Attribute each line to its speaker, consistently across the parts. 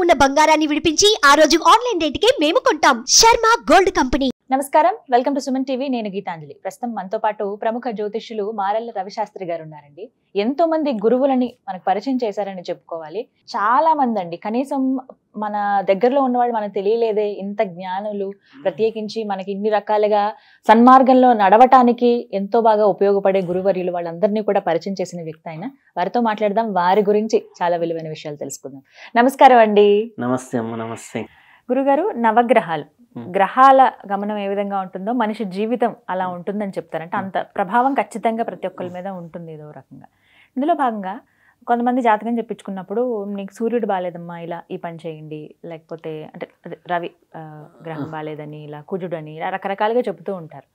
Speaker 1: ఉన్న బంగారాన్ని విడిపించి ఆ రోజు ఆన్లైన్ రేటుకే మేము కొంటాం. Sharma gold company.
Speaker 2: నమస్కారం, వెల్కమ్ టు సుమన్ టీవీ. నేను గీతాంజలి. ప్రస్తుతం మనతో పాటు ప్రముఖ జ్యోతిష్యులు మారెళ్ళ రవిశాస్త్రి గారు ఉన్నారండి. ఎంతో మంది గురువులని మనకు పరిచయం చేశారని చెప్పుకోవాలి. చాలా మంది అండి, కనీసం మన దగ్గరలో ఉన్నవాళ్ళు మనకు తెలియలేదే, ఇంత జ్ఞానులు, ప్రత్యేకించి మనకి ఇన్ని రకాలుగా సన్మార్గంలో నడవటానికి ఎంతో బాగా ఉపయోగపడే గురువర్యులు వాళ్ళందరినీ కూడా పరిచయం చేసిన వ్యక్తి ఆయన. వారితో మాట్లాడదాం, వారి గురించి చాలా విలువైన విషయాలు తెలుసుకుందాం. నమస్కారం అండి.
Speaker 3: నమస్తే అమ్మ. నమస్తే
Speaker 2: గురుగారు. నవగ్రహాలు, గ్రహాల గమనం ఏ విధంగా ఉంటుందో మనిషి జీవితం అలా ఉంటుందని చెప్తారంటే అంత ప్రభావం ఖచ్చితంగా ప్రతి ఒక్కరి మీద ఉంటుంది ఏదో రకంగా. ఇందులో భాగంగా కొంతమంది జాతకం చెప్పించుకున్నప్పుడు నీకు సూర్యుడు బాగాలేదమ్మా, ఇలా ఈ పని చేయండి, లేకపోతే అంటే రవి గ్రహం బాగాలేదని, ఇలా కుజుడు అని, ఇలా రకరకాలుగా చెబుతూ ఉంటారు.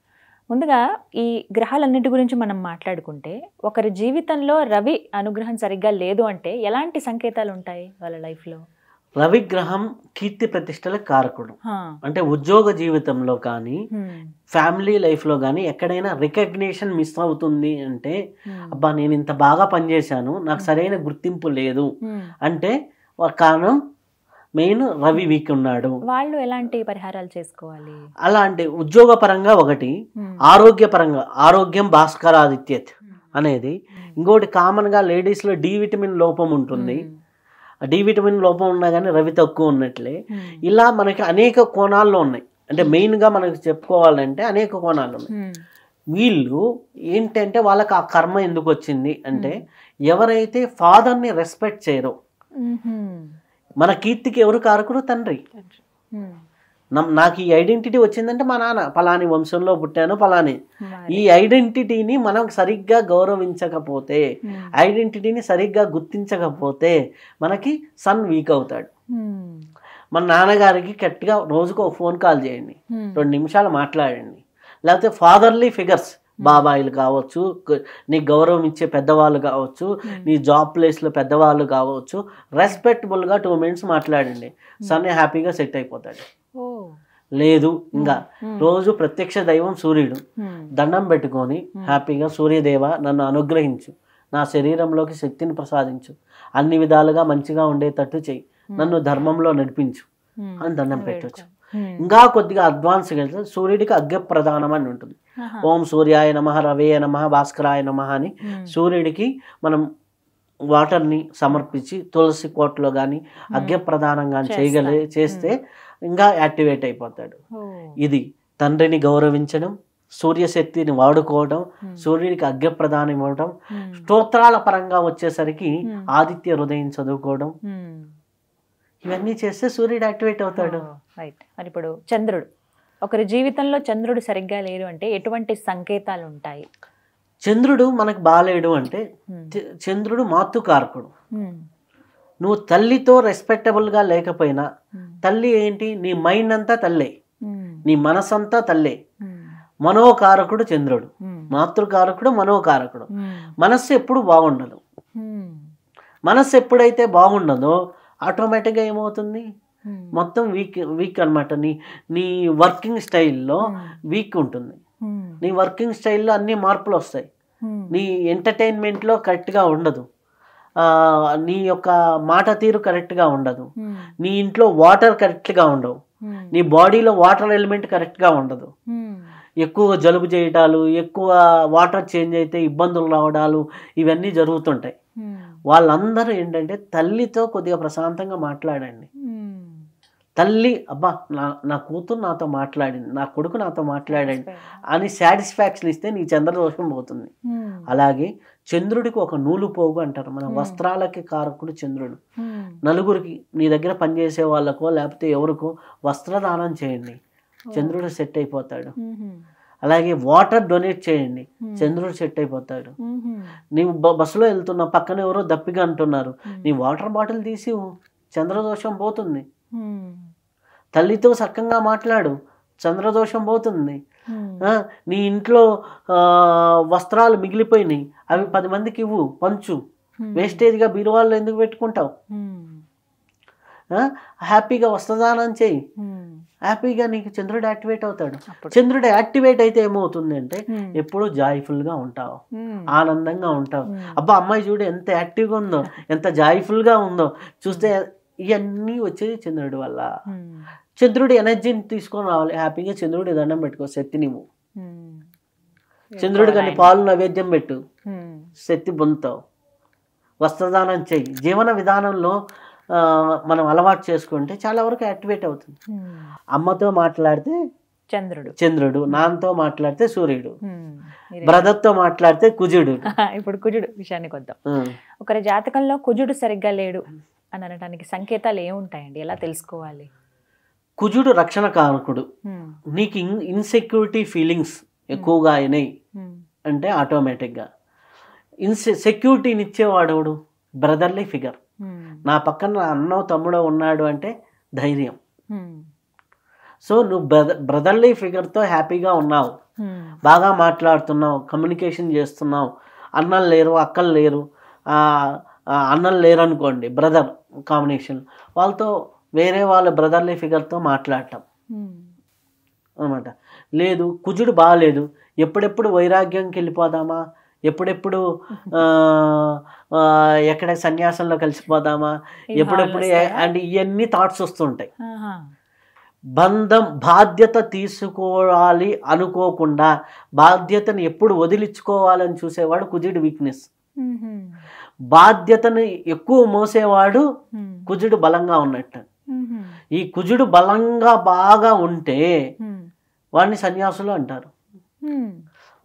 Speaker 2: ముందుగా ఈ గ్రహాలన్నింటి గురించి మనం మాట్లాడుకుంటే, ఒకరి జీవితంలో రవి అనుగ్రహం సరిగ్గా లేదు అంటే ఎలాంటి సంకేతాలు ఉంటాయి వాళ్ళ లైఫ్లో?
Speaker 3: రవి గ్రహం కీర్తి ప్రతిష్టల కారకుడు. అంటే ఉద్యోగ జీవితంలో కానీ ఫ్యామిలీ లైఫ్ లో కానీ ఎక్కడైనా రికగ్నిషన్ మిస్ అవుతుంది అంటే, అబ్బా నేను ఇంత బాగా పనిచేశాను, నాకు సరైన గుర్తింపు లేదు అంటే కారణం మెయిన్ రవి వీక్ ఉన్నాడు.
Speaker 2: వాళ్ళు ఎలాంటి పరిహారాలు చేసుకోవాలి?
Speaker 3: అలాంటి ఉద్యోగ పరంగా ఒకటి, ఆరోగ్య పరంగా ఆరోగ్యం భాస్కరాదిత్యత్ అనేది ఇంకోటి. కామన్ గా లేడీస్ లో డి విటమిన్ లోపం ఉంటుంది. డి విటమిన్ లోపం ఉన్నా కానీ రవి తక్కువ ఉన్నట్లే. ఇలా మనకి అనేక కోణాల్లో ఉన్నాయి. అంటే మెయిన్గా మనకు చెప్పుకోవాలంటే అనేక కోణాలు ఉన్నాయి. వీళ్ళు ఏంటంటే వాళ్ళకి ఆ కర్మ ఎందుకు వచ్చింది అంటే, ఎవరైతే ఫాదర్ని రెస్పెక్ట్ చేయరో, మన కీర్తికి ఎవరు కారకుడు? తండ్రి. నాకు ఈ ఐడెంటిటీ వచ్చిందంటే మా నాన్న పలాని వంశంలో పుట్టాను పలాని. ఈ ఐడెంటిటీని మనం సరిగ్గా గౌరవించకపోతే, ఐడెంటిటీని సరిగ్గా గుర్తించకపోతే మనకి సన్ వీక్ అవుతాడు. మన నాన్నగారికి గట్టిగా రోజుకు ఒక ఫోన్ కాల్ చేయండి, 2 నిమిషాలు మాట్లాడండి. లేకపోతే ఫాదర్లీ ఫిగర్స్, బాబాయిలు కావచ్చు, నీ గౌరవం ఇచ్చే పెద్దవాళ్ళు కావచ్చు, నీ జాబ్ ప్లేస్లో పెద్దవాళ్ళు కావచ్చు, రెస్పెక్టబుల్గా 2 మినిట్స్ మాట్లాడండి. సన్ హ్యాపీగా సెట్ అయిపోతాడు. లేదు ఇంకా రోజు ప్రత్యక్ష దైవం సూర్యుడు, దండం పెట్టుకొని హ్యాపీగా సూర్యదేవ నన్ను అనుగ్రహించు, నా శరీరంలోకి శక్తిని ప్రసాదించు, అన్ని విధాలుగా మంచిగా ఉండేటట్టు చెయ్యి, నన్ను ధర్మంలో నడిపించు అని దండం పెట్టవచ్చు. ఇంకా కొద్దిగా అడ్వాన్స్గా వెళ్తే సూర్యుడికి అర్ఘ్య ప్రదానం అని ఉంటుంది. ఓం సూర్యాయ నమః, రవే నమః, భాస్కరాయ నమః అని సూర్యుడికి మనం వాటర్ని సమర్పించి తులసి కోటలో కానీ అర్ఘ్య ప్రదానం కానీ చేస్తే ఇంకా యాక్టివేట్ అయిపోతాడు. ఇది తండ్రిని గౌరవించడం, సూర్యశక్తిని వాడుకోవడం, సూర్యుడికి అర్ఘ్య ప్రదానం ఇవ్వడం. స్తోత్రాల పరంగా వచ్చేసరికి ఆదిత్య హృదయం చదువుకోవడం, ఇవన్నీ చేస్తే సూర్యుడు యాక్టివేట్ అవుతాడు.
Speaker 2: రైట్. మరి ఇప్పుడు చంద్రుడు, ఒకరి జీవితంలో చంద్రుడు సరిగ్గా లేరు అంటే ఎటువంటి సంకేతాలు ఉంటాయి?
Speaker 3: చంద్రుడు మనకు బాలేడు అంటే, చంద్రుడు మాతృకారకుడు. నువ్వు తల్లితో రెస్పెక్టబుల్గా లేకపోయినా, తల్లి ఏంటి, నీ మైండ్ అంతా తల్లే, నీ మనసంతా తల్లే. మనోకారకుడు చంద్రుడు, మాతృకారకుడు మనోకారకుడు. మనస్సు ఎప్పుడు బాగుండదు. మనస్సు ఎప్పుడైతే బాగుండదో ఆటోమేటిక్గా ఏమవుతుంది, మొత్తం వీక్ అనమాట. నీ వర్కింగ్ స్టైల్లో వీక్ ఉంటుంది. నీ వర్కింగ్ స్టైల్లో అన్ని మార్పులు వస్తాయి. నీ ఎంటర్టైన్మెంట్లో కరెక్ట్గా ఉండదు, నీ యొక్క మాట తీరు కరెక్ట్గా ఉండదు, నీ ఇంట్లో వాటర్ కరెక్ట్గా ఉండవు, నీ బాడీలో వాటర్ ఎలిమెంట్ కరెక్ట్గా ఉండదు. ఎక్కువ జలుబు చేయటాలు, ఎక్కువ వాటర్ చేంజ్ అయితే ఇబ్బందులు రావడాలు, ఇవన్నీ జరుగుతుంటాయి. వాళ్ళందరూ ఏంటంటే తల్లితో కొద్దిగా ప్రశాంతంగా మాట్లాడండి. తల్లి అబ్బా నా కూతురు నాతో మాట్లాడింది, నా కొడుకు నాతో మాట్లాడండి అని సాటిస్ఫాక్షన్ ఇస్తే నీ చంద్రదోషం పోతుంది. అలాగే చంద్రుడికి ఒక నూలు పోగు అంటారు. మన వస్త్రాలకి కారకుడు చంద్రుడు. నలుగురికి, నీ దగ్గర పనిచేసే వాళ్ళకో లేకపోతే ఎవరికో వస్త్రదానం చేయండి, చంద్రుడు సెట్ అయిపోతాడు. అలాగే వాటర్ డొనేట్ చేయండి, చంద్రుడు సెట్ అయిపోతాడు. నీవు బస్సులో వెళ్తున్నా, పక్కన ఎవరో దప్పిగా అంటున్నారు, నీ వాటర్ బాటిల్ తీసి చంద్రదోషం పోతుంది. తల్లితో చక్కగా మాట్లాడు, చంద్రదోషం పోతుంది. నీ ఇంట్లో వస్త్రాలు మిగిలిపోయినాయి, అవి 10 మందికి ఇవ్వు, పంచు. వేస్టేజ్గా బీరువాళ్ళు ఎందుకు పెట్టుకుంటావు? హ్యాపీగా వస్త్రదానం చేయి, హ్యాపీగా నీకు చంద్రుడు యాక్టివేట్ అవుతాడు. చంద్రుడు యాక్టివేట్ అయితే ఏమవుతుంది అంటే ఎప్పుడూ జాయ్ఫుల్గా ఉంటావు, ఆనందంగా ఉంటావు. అబ్బా అమ్మాయి చూడు ఎంత యాక్టివ్గా ఉందో, ఎంత జాయ్ఫుల్గా ఉందో, చూస్తే ఇవన్నీ వచ్చేది చంద్రుడి వల్ల. చంద్రుడి ఎనర్జీని తీసుకొని రావాలి. హ్యాపీగా చంద్రుడి దండం పెట్టుకో, శక్తి నువ్వు చంద్రుడి కానీ పాలు నైవేద్యం పెట్టు, శక్తి పొందుతావు. వస్త్రదానం చెయ్యి. జీవన విధానంలో మనం అలవాటు చేసుకుంటే చాలా వరకు యాక్టివేట్ అవుతుంది. అమ్మతో మాట్లాడితే చంద్రుడు, నాన్నతో మాట్లాడితే సూర్యుడు, బ్రదర్తో మాట్లాడితే కుజుడు.
Speaker 2: ఇప్పుడు కుజుడు విషయానికి వద్దాం. ఒకరి జాతకంలో కుజుడు సరిగ్గా లేడు అని అనడానికి సంకేతాలు ఏముంటాయండి? ఎలా తెలుసుకోవాలి?
Speaker 3: కుజుడు రక్షణ కారకుడు. నీకు ఇన్సెక్యూరిటీ ఫీలింగ్స్ ఎక్కువగా అయినాయి అంటే ఆటోమేటిక్గా సెక్యూరిటీని ఇచ్చేవాడు బ్రదర్లీ ఫిగర్. నా పక్కన అన్నో తమ్ముడో ఉన్నాడు అంటే ధైర్యం. సో నువ్వు బ్రదర్లీ ఫిగర్తో హ్యాపీగా ఉన్నావు, బాగా మాట్లాడుతున్నావు, కమ్యూనికేషన్ చేస్తున్నావు. అన్నలు లేరు, అక్కలు లేరు, అన్నలు లేరు అనుకోండి, బ్రదర్ కాంబినేషన్, వాళ్ళతో వేరే వాళ్ళ బ్రదర్లీ ఫిగర్తో మాట్లాడటం అనమాట. లేదు, కుజుడు బాగాలేదు, ఎప్పుడెప్పుడు వైరాగ్యంకి వెళ్ళిపోదామా, ఎప్పుడెప్పుడు ఎక్కడ సన్యాసంలో కలిసిపోదామా, ఎప్పుడెప్పుడు అండ్ ఇవన్నీ థాట్స్ వస్తుంటాయి. బాధ్యత తీసుకోవాలి అనుకోకుండా బాధ్యతను ఎప్పుడు వదిలించుకోవాలని చూసేవాడు కుజుడు వీక్నెస్. బాధ్యతను ఎక్కువ మోసేవాడు కుజుడు బలంగా ఉన్నట్టు. ఈ కుజుడు బలంగా బాగా ఉంటే వాడిని సన్యాసులు అంటారు.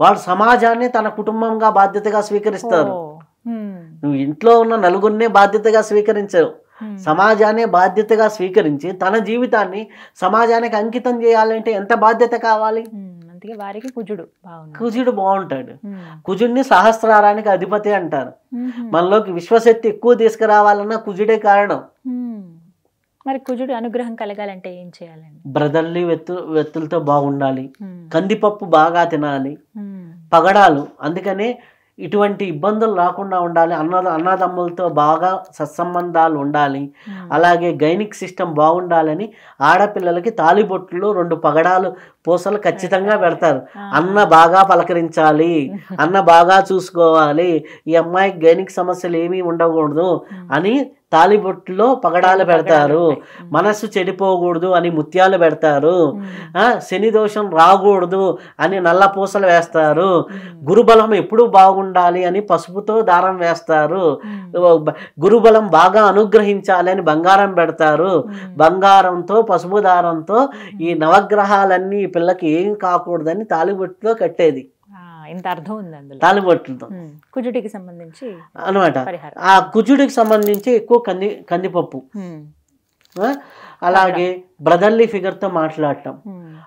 Speaker 3: వాడు సమాజాన్ని తన కుటుంబంగా బాధ్యతగా స్వీకరిస్తారు. నువ్వు ఇంట్లో ఉన్న నలుగురినే బాధ్యతగా స్వీకరించవు, సమాజాన్ని బాధ్యతగా స్వీకరించి తన జీవితాన్ని సమాజానికి అంకితం చేయాలంటే ఎంత బాధ్యత కావాలి?
Speaker 2: వారికి
Speaker 3: కుజుడు బాగుంటాడు. కుజుడిని సహస్రారానికి అధిపతి అంటారు. మనలోకి విశ్వశక్తి ఎక్కువ తీసుకురావాలన్నా కుజుడే కారణం.
Speaker 2: మరి కుజుడు అనుగ్రహం కలగాలంటే ఏం చేయాలండి?
Speaker 3: బ్రదర్లీ వ్యక్తులతో బాగుండాలి, కందిపప్పు బాగా తినాలి, పగడాలు. అందుకనే ఇటువంటి ఇబ్బందులు రాకుండా ఉండాలి. అన్నదమ్ములతో బాగా సత్సంబంధాలు ఉండాలి. అలాగే గైనిక్ సిస్టమ్ బాగుండాలని ఆడపిల్లలకి తాలిబొట్లు 2 పగడాలు పూసలు ఖచ్చితంగా పెడతారు. అన్న బాగా పలకరించాలి, అన్న బాగా చూసుకోవాలి, ఈ అమ్మాయికి గైనిక్ సమస్యలు ఏమీ ఉండకూడదు అని తాలిబొట్టులో పగడాలు పెడతారు. మనస్సు చెడిపోకూడదు అని ముత్యాలు పెడతారు. శని దోషం రాకూడదు అని నల్ల పూసలు వేస్తారు. గురుబలం ఎప్పుడు బాగుండాలి అని పసుపుతో దారం వేస్తారు. గురుబలం బాగా అనుగ్రహించాలి అని బంగారం పెడతారు. బంగారంతో పసుపు దారంతో ఈ నవగ్రహాలన్నీ ఈ పిల్లకి ఏం కాకూడదని తాలిబొట్టులో కట్టేది.
Speaker 2: ఇంత అర్థం ఉంది అందులో.
Speaker 3: తాలిబొట్టులతో
Speaker 2: కుజుడికి సంబంధించి
Speaker 3: అనమాట. ఆ కుజుడికి సంబంధించి ఎక్కువ కందిపప్పు, అలాగే బ్రదర్లీ ఫిగర్తో మాట్లాడటం,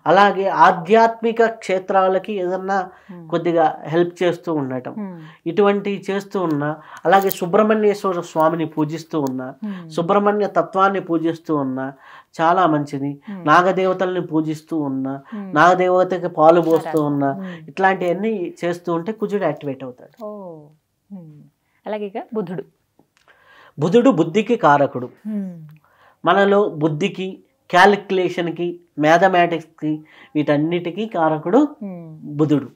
Speaker 3: అలాగే ఆధ్యాత్మిక క్షేత్రాలకి ఏదన్నా కొద్దిగా హెల్ప్ చేస్తూ ఉండటం, ఇటువంటివి చేస్తూ ఉన్నా, అలాగే సుబ్రహ్మణ్యేశ్వర స్వామిని పూజిస్తూ ఉన్నా, సుబ్రహ్మణ్య తత్వాన్ని పూజిస్తూ ఉన్నా చాలా మంచిది. నాగదేవతల్ని పూజిస్తూ ఉన్నా, నాగదేవతకి పాలు పోస్తూ ఉన్నా, ఇట్లాంటివన్నీ చేస్తూ ఉంటే కుజుడు యాక్టివేట్ అవుతాడు.
Speaker 2: అలాగే
Speaker 3: బుధుడు బుద్ధికి కారకుడు. మనలో బుద్ధికి, క్యాలిక్యులేషన్కి, మ్యాథమెటిక్స్కి, వీటన్నిటికీ కారకుడు బుధుడు.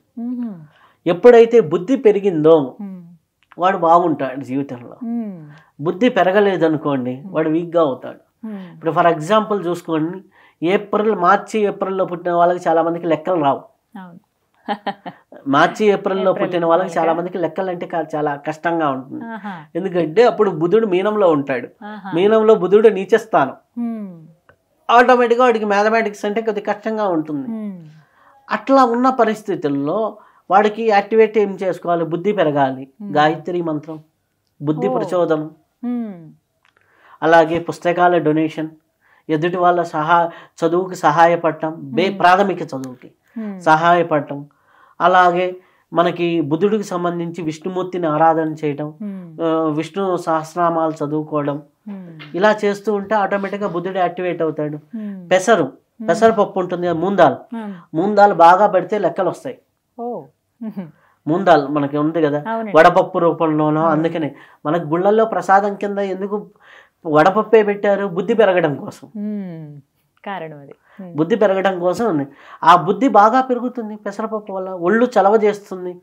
Speaker 3: ఎప్పుడైతే బుద్ధి పెరిగిందో వాడు బాగుంటాడు జీవితంలో. బుద్ధి పెరగలేదనుకోండి వాడు వీక్గా అవుతాడు. ఇప్పుడు ఫర్ ఎగ్జాంపుల్ చూసుకోండి, మార్చి ఏప్రిల్లో పుట్టిన వాళ్ళకి చాలా మందికి లెక్కలు రావు. మార్చి ఏప్రిల్లో పుట్టిన వాళ్ళకి చాలా మందికి లెక్కలు అంటే చాలా కష్టంగా ఉంటుంది. ఎందుకంటే అప్పుడు బుధుడు మీనంలో ఉంటాడు. మీనంలో బుధుడు నీచస్థానం. ఆటోమేటిక్గా వాడికి మ్యాథమెటిక్స్ అంటే కొద్దిగా కష్టంగా ఉంటుంది. అట్లా ఉన్న పరిస్థితుల్లో వాడికి యాక్టివేట్ ఏం చేసుకోవాలి? బుద్ధి పెరగాలి. గాయత్రి మంత్రం, బుద్ధి ప్రచోదనం, అలాగే పుస్తకాల డొనేషన్, ఎదుటి వాళ్ళ చదువుకి సహాయపడటం, ప్రాథమిక చదువుకి సహాయపడటం, అలాగే మనకి బుధుడికి సంబంధించి విష్ణుమూర్తిని ఆరాధన చేయడం, విష్ణు సహస్రనామాలు చదువుకోవడం, ఇలా చేస్తూ ఉంటే ఆటోమేటిక్గా బుధుడు యాక్టివేట్ అవుతాడు. పెసరపప్పు ఉంటుంది, మూందాలు బాగా పెడితే లెక్కలు వస్తాయి. మూందాలు మనకి ఉంది కదా వడపప్పు రూపంలోనో. అందుకనే మనకు గుళ్ళల్లో ప్రసాదం కింద ఎందుకు వడపప్పే పెట్టారు? బుద్ధి పెరగడం కోసం.
Speaker 2: కారణం అది.
Speaker 3: బుద్ధి పెరగడం కోసం ఉంది. ఆ బుద్ధి బాగా పెరుగుతుంది పెసరపప్పు వల్ల. ఒళ్ళు చలవ చేస్తుంది.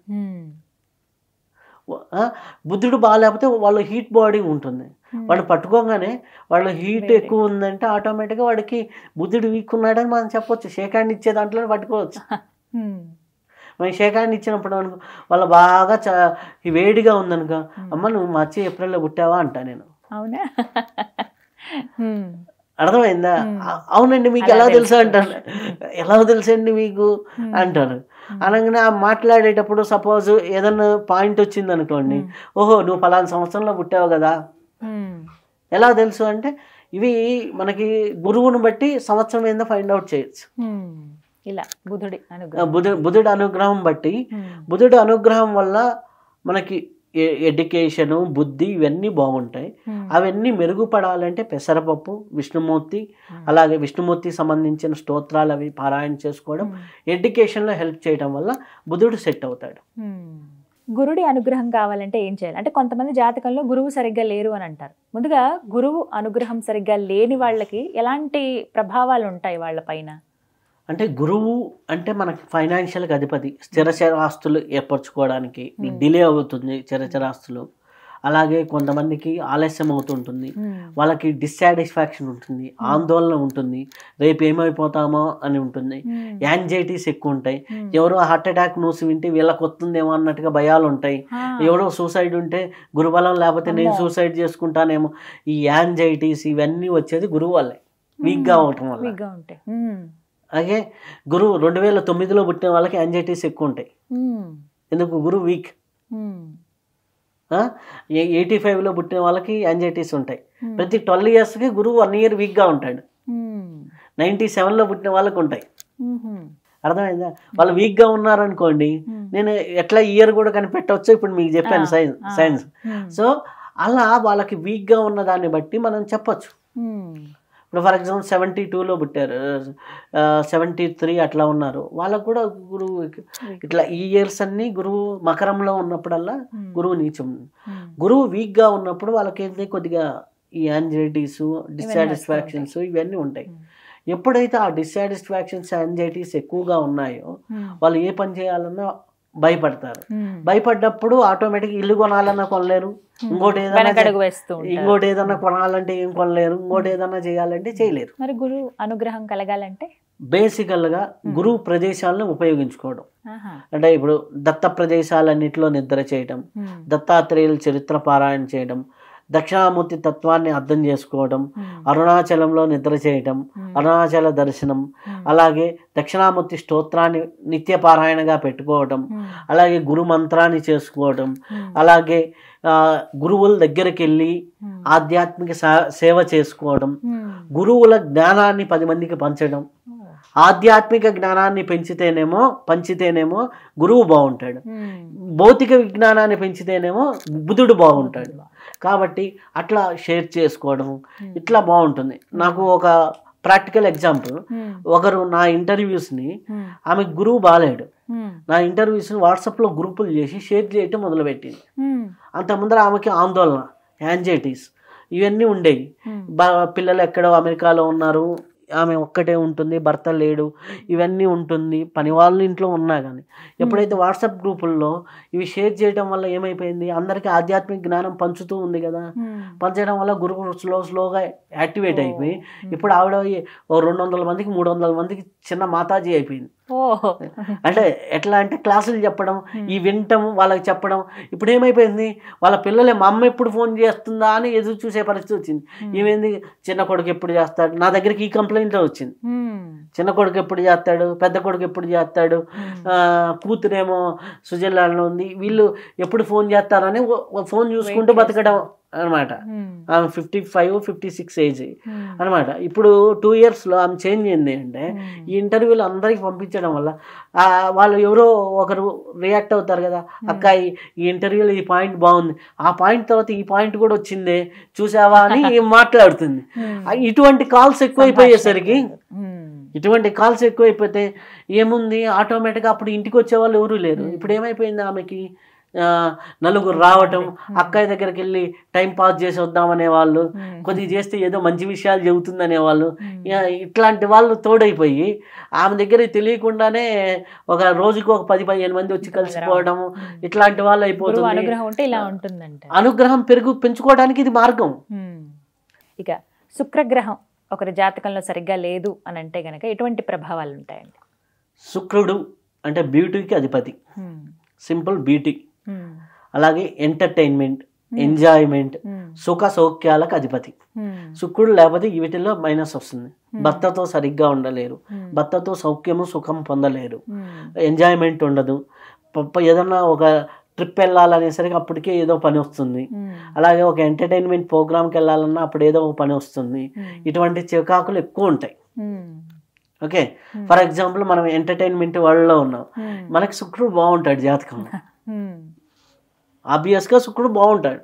Speaker 3: బుద్ధుడు బాగాలేకపోతే వాళ్ళు హీట్ బాడీ ఉంటుంది, వాడు పట్టుకోగానే వాళ్ళు హీట్ ఎక్కువ ఉందంటే ఆటోమేటిక్గా వాడికి బుద్ధుడు వీక్ ఉన్నాడని మనం చెప్పొచ్చు. షేక్ హ్యాండ్ ఇచ్చే దాంట్లో పట్టుకోవచ్చు. మనం షేక్ హ్యాండ్ ఇచ్చినప్పుడు అనుకో వాళ్ళు బాగా వేడిగా ఉందనుకో, అమ్మ నువ్వు మార్చి ఏప్రిల్లో పుట్టావా అంటా నేను.
Speaker 2: అవునా?
Speaker 3: అర్థమైందా? అవునండి మీకు ఎలా తెలుసా అంటాను. ఎలా తెలుసండి మీకు అంటారు. అనగానే మాట్లాడేటప్పుడు సపోజ్ ఏదన్నా పాయింట్ వచ్చింది అనుకోండి, ఓహో నువ్వు పలానా సంవత్సరంలో పుట్టావు కదా, ఎలా తెలుసు అంటే ఇవి మనకి గురువుని బట్టి సంవత్సరం ఏందో ఫైండ్ అవుట్ చేయొచ్చు.
Speaker 2: ఇలా
Speaker 3: బుధుడి అనుగ్రహం బట్టి, బుధుడి అనుగ్రహం వల్ల మనకి ఎడ్యుకేషను బుద్ధి ఇవన్నీ బాగుంటాయి. అవన్నీ మెరుగుపడాలంటే పెసరపప్పు, విష్ణుమూర్తి, అలాగే విష్ణుమూర్తికి సంబంధించిన స్తోత్రాలు అవి పారాయణ చేసుకోవడం, ఎడ్యుకేషన్లో హెల్ప్ చేయడం వల్ల బుధుడు సెట్ అవుతాడు.
Speaker 2: గురుడి అనుగ్రహం కావాలంటే ఏం చేయాలి అంటే, కొంతమంది జాతకంలో గురువు సరిగ్గా లేరు అని అంటారు. ముందుగా గురువు అనుగ్రహం సరిగ్గా లేని వాళ్ళకి ఎలాంటి ప్రభావాలు ఉంటాయి వాళ్ళ పైన?
Speaker 3: అంటే గురువు అంటే మనకి ఫైనాన్షియల్గా అధిపతి, స్థిరచరాస్తులు ఏర్పరచుకోవడానికి డిలే అవుతుంది స్థిరచరాస్తులు. అలాగే కొంతమందికి ఆలస్యం అవుతుంటుంది, వాళ్ళకి డిస్సాటిస్ఫాక్షన్ ఉంటుంది, ఆందోళన ఉంటుంది, రేపు ఏమైపోతామో అని ఉంటుంది, యాంగ్జైటీస్ ఎక్కువ ఉంటాయి. ఎవరో హార్ట్ అటాక్ న్యూస్ వింటే వీళ్ళకి వస్తుందేమో అన్నట్టుగా భయాలు ఉంటాయి. ఎవరో సూసైడ్ ఉంటే గురుబలం లేకపోతే నేను సూసైడ్ చేసుకుంటానేమో. ఈ యాంగ్జైటీస్ ఇవన్నీ వచ్చేది గురువు వల్లే, వీక్గా అవటం వల్ల. అలాగే గురువు 2009లో పుట్టిన వాళ్ళకి యాంగ్జైటీస్ ఎక్కువ ఉంటాయి. ఎందుకు? గురువు వీక్. 85లో పుట్టిన వాళ్ళకి యాంగ్జైటీస్ ఉంటాయి. ప్రతి 12 yearsకి గురువు 1 year వీక్గా ఉంటాడు. 97లో పుట్టిన వాళ్ళకి ఉంటాయి. అర్థమైందా? వాళ్ళు వీక్గా ఉన్నారనుకోండి, నేను ఎట్లా ఇయర్ కూడా కనిపెట్టవచ్చు ఇప్పుడు మీకు చెప్పాను సైన్స్. సో అలా వాళ్ళకి వీక్గా ఉన్న దాన్ని బట్టి మనం చెప్పచ్చు. ఇప్పుడు ఫర్ ఎగ్జాంపుల్ 72లో పుట్టారు, 73 అట్లా ఉన్నారు, వాళ్ళకు కూడా గురువు ఇట్లా ఈ ఇయర్స్ అన్నీ గురువు మకరంలో ఉన్నప్పుడల్లా గురువు నీచం. గురువు వీక్గా ఉన్నప్పుడు వాళ్ళకి ఏంటి కొద్దిగా ఈ యాంగ్జైటీస్, డిస్సాటిస్ఫాక్షన్స్ ఇవన్నీ ఉంటాయి. ఎప్పుడైతే ఆ డిస్సాటిస్ఫాక్షన్స్, యాంగ్జైటీస్ ఎక్కువగా ఉన్నాయో వాళ్ళు ఏ పని చేయాలన్నా భయపడతారు. భయపడ్డప్పుడు ఆటోమేటిక్ ఇల్లు కొనాలన్నా కొనలేరు, ఇంకోటి ఏదన్నా కొనాలంటే ఏం కొనలేరు, ఇంకోటి ఏదన్నా చేయాలంటే చేయలేరు.
Speaker 2: మరి గురువు అనుగ్రహం కలగాలంటే
Speaker 3: బేసికల్ గా గురువు ప్రదేశాలను ఉపయోగించుకోవడం. అంటే ఇప్పుడు దత్త ప్రదేశాలన్నింటిలో నిద్ర చేయడం, దత్తాత్రేయుల చరిత్ర పారాయణ చేయడం, దక్షిణామూర్తి తత్వాన్ని అర్థం చేసుకోవడం, అరుణాచలంలో నిద్ర చేయడం, అరుణాచల దర్శనం, అలాగే దక్షిణామూర్తి స్తోత్రాన్ని నిత్య పారాయణగా పెట్టుకోవడం, అలాగే గురు మంత్రాన్ని చేసుకోవడం, అలాగే గురువుల దగ్గరికి వెళ్ళి ఆధ్యాత్మిక సేవ చేసుకోవడం, గురువుల జ్ఞానాన్ని 10 మందికి పంచడం. ఆధ్యాత్మిక జ్ఞానాన్ని పంచితేనేమో గురువు బాగుంటాడు, భౌతిక విజ్ఞానాన్ని పెంచితేనేమో బుధుడు బాగుంటాడు. కాబట్టి అట్లా షేర్ చేసుకోవడం ఇట్లా బాగుంటుంది. నాకు ఒక ప్రాక్టికల్ ఎగ్జాంపుల్, ఒకరు నా ఇంటర్వ్యూస్ని, ఆమె గురువు బాగాలేడు, నా ఇంటర్వ్యూస్ని వాట్సాప్లో గ్రూపులు చేసి షేర్ చేయటం మొదలుపెట్టింది. అంత ముందర ఆమెకి ఆందోళన, యాంగ్జైటీస్ ఇవన్నీ ఉండేవి. పిల్లలు ఎక్కడో అమెరికాలో ఉన్నారు, ఆమె ఒక్కటే ఉంటుంది, భర్త లేడు, ఇవన్నీ ఉంటుంది, పని వాళ్ళ ఇంట్లో ఉన్నా కానీ ఎప్పుడైతే వాట్సాప్ గ్రూపుల్లో ఇవి షేర్ చేయడం వల్ల ఏమైపోయింది, అందరికీ ఆధ్యాత్మిక జ్ఞానం పంచుతూ ఉంది కదా, పంచడం వల్ల గురువు స్లోగా యాక్టివేట్ అయిపోయి ఇప్పుడు ఆవిడ 200 మందికి 300 మందికి చిన్న మాతాజీ అయిపోయింది. అంటే ఎట్లా అంటే క్లాసులు చెప్పడం, ఈ వినటం, వాళ్ళకి చెప్పడం. ఇప్పుడు ఏమైపోయింది, వాళ్ళ పిల్లలే మా అమ్మ ఎప్పుడు ఫోన్ చేస్తుందా అని ఎదురు చూసే పరిస్థితి వచ్చింది. ఏమైంది, చిన్న కొడుకు ఎప్పుడు చేస్తాడు, నా దగ్గరికి ఈ కంప్లైంట్ వచ్చింది, చిన్న కొడుకు ఎప్పుడు చేస్తాడు, పెద్ద కొడుకు ఎప్పుడు చేస్తాడు, కూతురేమో స్విట్జర్లాండ్లో ఉంది, వీళ్ళు ఎప్పుడు ఫోన్ చేస్తారని ఫోన్ చూసుకుంటూ బతకడం అనమాట. ఆమె 55-56 ఏజ్ అనమాట. ఇప్పుడు 2 yearsలో ఆమె చేంజ్ అయింది అంటే ఈ ఇంటర్వ్యూలు అందరికి పంపించడం వల్ల వాళ్ళు ఎవరో ఒకరు రియాక్ట్ అవుతారు కదా, అక్క ఈ ఇంటర్వ్యూలో ఈ పాయింట్ బాగుంది, ఆ పాయింట్ తర్వాత ఈ పాయింట్ కూడా వచ్చిందే చూసావా అని మాట్లాడుతుంది. ఇటువంటి కాల్స్ ఎక్కువైపోతే ఏముంది, ఆటోమేటిక్గా అప్పుడు ఇంటికి వచ్చే వాళ్ళు ఎవరు లేరు. ఇప్పుడు ఏమైపోయింది, ఆమెకి నలుగురు రావటం, అక్కయ్య దగ్గరికి వెళ్ళి టైం పాస్ చేసి వద్దామనే వాళ్ళు, కొద్దిగా చేస్తే ఏదో మంచి విషయాలు చెబుతుందనే వాళ్ళు, ఇట్లాంటి వాళ్ళు తోడైపోయి ఆమె దగ్గర తెలియకుండానే ఒక రోజుకు ఒక 10-15 మంది వచ్చి కలిసిపోవడం, ఇట్లాంటి వాళ్ళు అయిపోతుంది. అనుగ్రహం పెంచుకోవడానికి ఇది మార్గం.
Speaker 2: ఇక శుక్రగ్రహం ఒకరి జాతకంలో సరిగ్గా లేదు అని అంటే గనక ఎటువంటి ప్రభావాలు ఉంటాయండి?
Speaker 3: శుక్రుడు అంటే బ్యూటీకి అధిపతి, సింపుల్ బ్యూటీ, అలాగే ఎంటర్టైన్మెంట్, ఎంజాయ్మెంట్, సుఖ సౌఖ్యాలకు అధిపతి. శుక్రుడు లేకపోతే వీటిలో మైనస్ వస్తుంది. భర్తతో సరిగ్గా ఉండలేరు, భర్తతో సౌఖ్యము సుఖం పొందలేరు, ఎంజాయ్మెంట్ ఉండదు, ఏదన్నా ఒక ట్రిప్ వెళ్ళాలనేసరికి అప్పటికే ఏదో పని వస్తుంది, అలాగే ఒక ఎంటర్టైన్మెంట్ ప్రోగ్రామ్కి వెళ్ళాలన్నా అప్పుడు ఏదో ఒక పని వస్తుంది. ఇటువంటి చికాకులు ఎక్కువ ఉంటాయి. ఓకే, ఫర్ ఎగ్జాంపుల్ మనం ఎంటర్టైన్మెంట్ వరల్డ్లో ఉన్నాం, మనకి శుక్రుడు బాగుంటాడు జాతకంలో, ఆబ్వియస్గా శుక్రుడు బాగుంటాడు.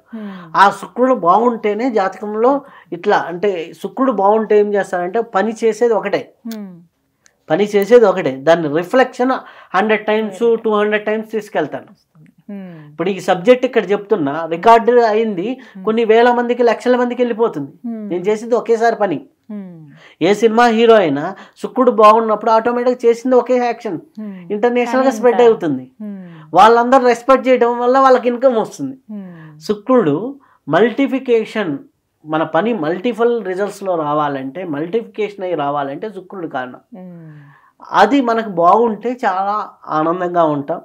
Speaker 3: ఆ శుక్రుడు బాగుంటేనే జాతకంలో ఇట్లా అంటే శుక్రుడు బాగుంటే ఏం చేస్తారంటే పని చేసేది ఒకటే, దాన్ని రిఫ్లెక్షన్ 100 times 200 times తీసుకెళ్తాను. ఇప్పుడు ఈ సబ్జెక్ట్ ఇక్కడ చెప్తున్నా, రికార్డు అయింది, కొన్ని వేల మందికి లక్షల మందికి వెళ్ళిపోతుంది. నేను చేసింది ఒకేసారి పని. ఏ సినిమా హీరో అయినా శుక్రుడు బాగున్నప్పుడు ఆటోమేటిక్ చేసింది ఒకే యాక్షన్ ఇంటర్నేషనల్ గా స్ప్రెడ్ అవుతుంది. వాళ్ళందరూ రెస్పెక్ట్ చేయడం వల్ల వాళ్ళకి ఇన్కమ్ వస్తుంది. శుక్రుడు మల్టిఫికేషన్, మన పని మల్టిపుల్ రిజల్ట్స్ లో రావాలంటే, మల్టిఫికేషన్ అయ్యి రావాలంటే శుక్రుడు కారణం. అది మనకు బాగుంటే చాలా ఆనందంగా ఉంటాం,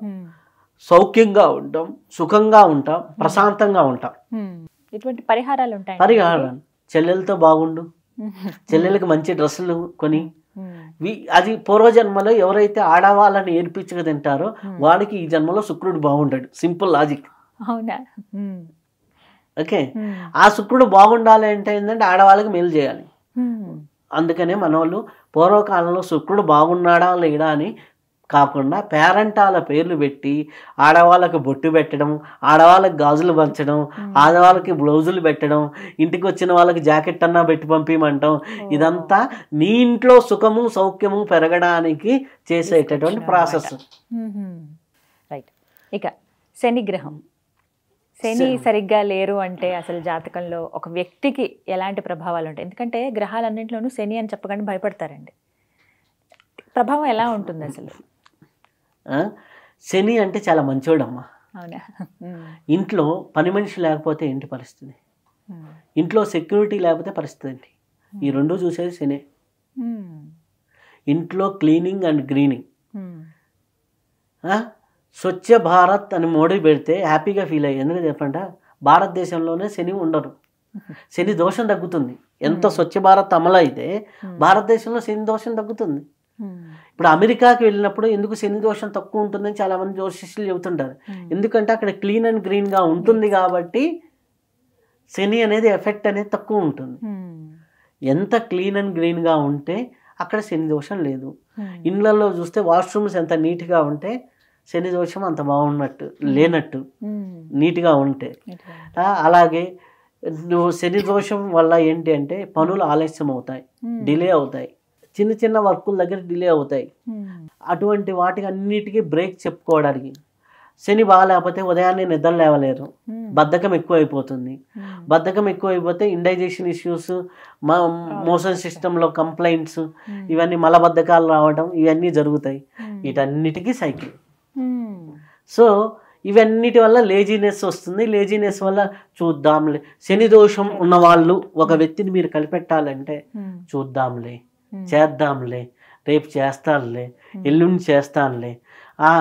Speaker 3: సౌఖ్యంగా ఉంటాం, సుఖంగా ఉంటాం, ప్రశాంతంగా ఉంటాం.
Speaker 2: ఇటువంటి పరిహారాలు ఉంటాయి.
Speaker 3: పరిహారాలు చెల్లెలతో బాగుండు, చెల్లెలకి మంచి డ్రెస్సులు కొని, అది పూర్వజన్మలో ఎవరైతే ఆడవాళ్ళని ఏర్పించక తింటారో వాడికి ఈ జన్మలో శుక్రుడు బాగుంటాడు. Simple logic.
Speaker 2: అవునా?
Speaker 3: ఓకే, ఆ శుక్రుడు బాగుండాలి అంటే ఏంటంటే ఆడవాళ్ళకి మేలు చేయాలి. అందుకనే మన వాళ్ళు పూర్వకాలంలో శుక్రుడు బాగున్నాడా లేడా అని కాకుండా పేరంటాల పేర్లు పెట్టి ఆడవాళ్ళకి బొట్టు పెట్టడం, ఆడవాళ్ళకి గాజులు పంచడం, ఆడవాళ్ళకి బ్లౌజులు పెట్టడం, ఇంటికి వచ్చిన వాళ్ళకి జాకెట్ అన్నా పెట్టి పంపించమంటాం. ఇదంతా నీ ఇంట్లో సుఖము సౌఖ్యము పెరగడానికి చేసేటటువంటి ప్రాసెస్.
Speaker 2: రైట్. ఇక శని గ్రహం, శని సరిగ్గా లేరు అంటే అసలు జాతకంలో ఒక వ్యక్తికి ఎలాంటి ప్రభావాలు ఉంటాయి? ఎందుకంటే గ్రహాలన్నింటిలోనూ శని అని చెప్పగానే భయపడతారండి. ప్రభావం ఎలా ఉంటుంది అసలు?
Speaker 3: శని అంటే చాలా మంచోడమ్మా.
Speaker 2: అవునా?
Speaker 3: ఇంట్లో పని మనిషి లేకపోతే ఏంటి పరిస్థితి, ఇంట్లో సెక్యూరిటీ లేకపోతే పరిస్థితి ఏంటి, ఈ రెండు చూసేది శని. ఇంట్లో cleaning and greening, Swachh Bharat అని మోడీ పెడితే హ్యాపీగా ఫీల్ అయ్యి. ఎందుకు చెప్పంట, భారతదేశంలోనే శని ఉండరు, శని దోషం తగ్గుతుంది. ఎంత స్వచ్ఛ భారత్ అమలు అయితే భారతదేశంలో శని దోషం తగ్గుతుంది. ఇప్పుడు అమెరికాకి వెళ్ళినప్పుడు ఎందుకు శని దోషం తక్కువ ఉంటుందని చాలా మంది జ్యోతిష్యులు చెబుతుంటారు. ఎందుకంటే అక్కడ క్లీన్ అండ్ గ్రీన్ గా ఉంటుంది కాబట్టి శని అనేది ఎఫెక్ట్ అనేది తక్కువ ఉంటుంది. ఎంత క్లీన్ అండ్ గ్రీన్ గా ఉంటే అక్కడ శని దోషం లేదు. ఇళ్లలో చూస్తే వాష్రూమ్స్ ఎంత నీట్ గా ఉంటే శని దోషం అంత బాగున్నట్టు లేనట్టు, నీట్గా ఉంటే. అలాగే నువ్వు శని దోషం వల్ల ఏంటి అంటే పనులు ఆలస్యం అవుతాయి, డిలే అవుతాయి, చిన్న చిన్న వర్కుల దగ్గర డిలే అవుతాయి. అటువంటి వాటికి అన్నిటికీ బ్రేక్ చెప్పుకోవడానికి. శని బాగాలేకపోతే ఉదయాన్నే నిద్ర లేవలేరు, బద్ధకం ఎక్కువైపోతుంది. బద్ధకం ఎక్కువైపోతే ఇండైజెషన్ ఇష్యూస్, మోషన్ సిస్టంలో కంప్లైంట్స్, ఇవన్నీ మలబద్ధకాలు రావడం, ఇవన్నీ జరుగుతాయి. వీటన్నిటికీ సైకిల్. సో ఇవన్నిటి వల్ల లేజీనెస్ వస్తుంది. లేజీనెస్ వల్ల చూద్దాంలే, శని దోషం ఉన్న వాళ్ళు ఒక వ్యక్తిని మీరు కలిపెట్టాలంటే చూద్దాంలే, చేద్దాంలే, రేపు చేస్తానులే, ఎల్లుండి చేస్తానులే,